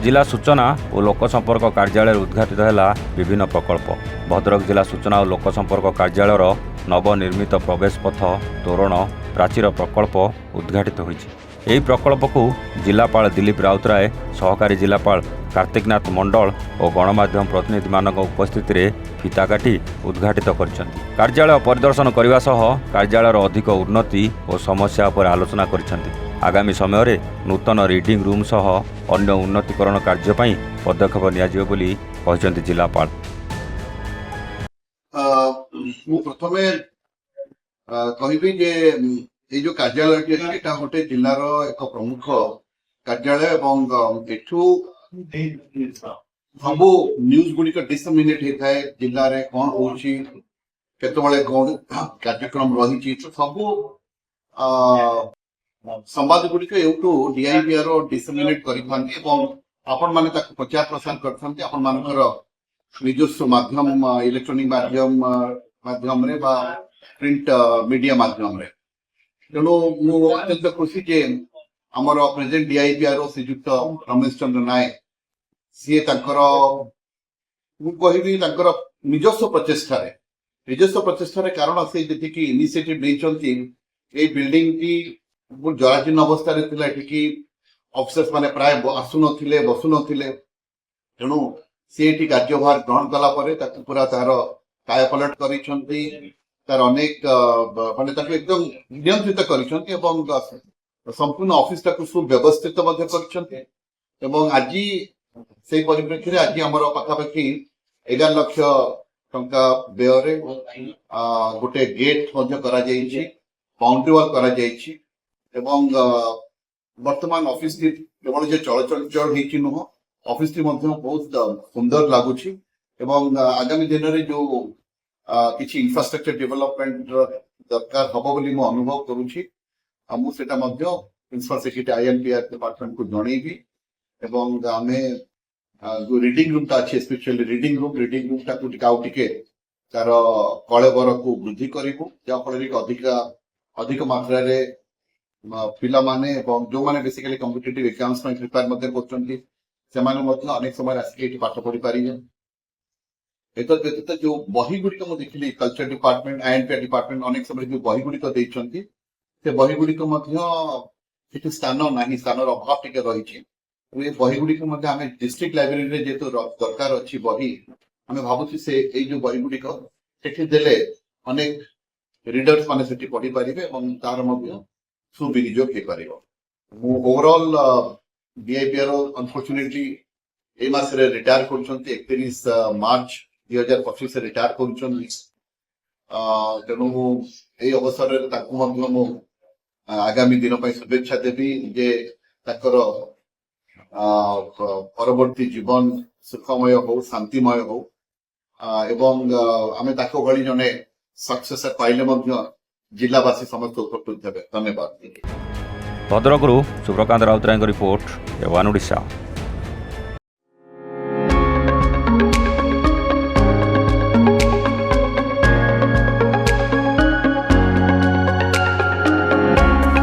जिला सूचना और लोकसंपर्क कार्यालय उद्घाटित है विभिन्न प्रकल्प। भद्रक जिला सूचना और लोकसंपर्क कार्यालय नवनिर्मित प्रवेश पथ तोरण प्राचीर प्रकल्प उद्घाटित होई। प्रकल्प को जिलापाल दिलीप राउतराय, सहकारी जिलापाल कार्तिकनाथ मंडल और गणमाध्यम प्रतिनिधि मानक उपस्थिति रे फिता काटी उद्घाटित कर कार्यालय परिदर्शन करने सह कार्यालयर अधिक उन्नति और समस्या पर आलोचना कर आगामी समय रे नूतन रीडिंग रूम सह अन्य उन्नतीकरण कार्य पई पदक्षेप नियाजियो बोली कहचंती जिलापाल। प्रथमे कहबी जे ये जो कार्यालय गोटे जिलार एक प्रमुख कार्यालय एवं एठू सब न्यूज गुड़िक डिसमिनेट होता है जिले में कौन होची केतबेले कौन कार्यक्रम रही सब संवाद गुड़िक एवटू डीआईबीआर डिसमिनेट आपण माने ताको प्रचार प्रसार करथंती आपण मानकर निजस्व माध्यम इलेक्ट्रॉनिक माध्यम रे बा प्रिंट मीडिया माध्यम रे तेणु मु अत्यंत खुशी जे आमर प्रेजेंट डीआईबीआर श्रीजुक्त रमेश चंद्र नायक सी निजस्व प्रचेषा कारण से जी इनिशिएटिव नहीं बिल्डिंग की जराजीर्ण अवस्था ऑफिसर्स माने प्राय आसुन बसु नथिले तेणु सी कार्यभार ग्रहण कला पूरा तार काय पलट करिसंती तार अनेक माने ताको एकदम नियंत्रित करिसंती एवं संपूर्ण ऑफिस ताको सुव्यवस्थित मध्ये करिसंती एवं आज से परिप्रेक्षी आज आमर पाखापाखि 11 लाख टंका व्यय गोटे गेट बाउंड्री वॉल करा जाइछि एवं वर्तमान ऑफिस केवल जो चलचल होती नुह ऑफिस बहुत सुंदर लगुच एवं आगामी दिन में जो किसी इंफ्रास्ट्रक्चर डेवलपमेंट दरकार हम बोली मु अनुभव करुच्ची मुझे प्रिंसिपल सेक्रेटरी आईएनपीआर डिपार्टमेंट को जनईबी एवं आमे जो रीडिंग रूम अच्छे स्पेशली रीडिंग रूम टे तार कलेबर को वृद्धि करूँ जहाँफल अधिक मात्रा पिला माने जो माने बेसिकली कॉम्पिटिटिव एग्जाम्स में प्रिपेयर करछंती अनेक समय आसिक पाठ पढ़ी पारे। व्यतीत जो बही गुड़िक मुझे देखिली कल्चर डिपार्टमेंट आईएनपीआर डिपार्टमेंट अनेक समय जो बही गुड़िक देइछंती से बही गुड़िक स्थान नहीं स्थान अभाव टिके रही बही गुड़िक डिस्ट्रिक्ट लाइब्रेरी जेहेतु दरकार अच्छी बही आम भावुँ से जो बही गुड़िक देले अनेक रीडर्स माने पढ़ी पारे तार सुविनियोग हो पार। ओवरऑल डीआईबीआर अनफॉर्चुनेटली ए मास रिटायर कर 31 मार्च 2025 रिटायर कर तेणु ये अवसर आगामी दिन शुभेच्छा देवी जे ताकर परवर्ती जीवन सुखमय हो शांतिमय हो एवं आमे ताको भली जने सक्सेसर पाइले जिलावासी समस्त उपकृत हेबे। धन्यवाद। भद्रकरू सुब्रकांत राउतराय रिपोर्ट, एवान ओडिशा।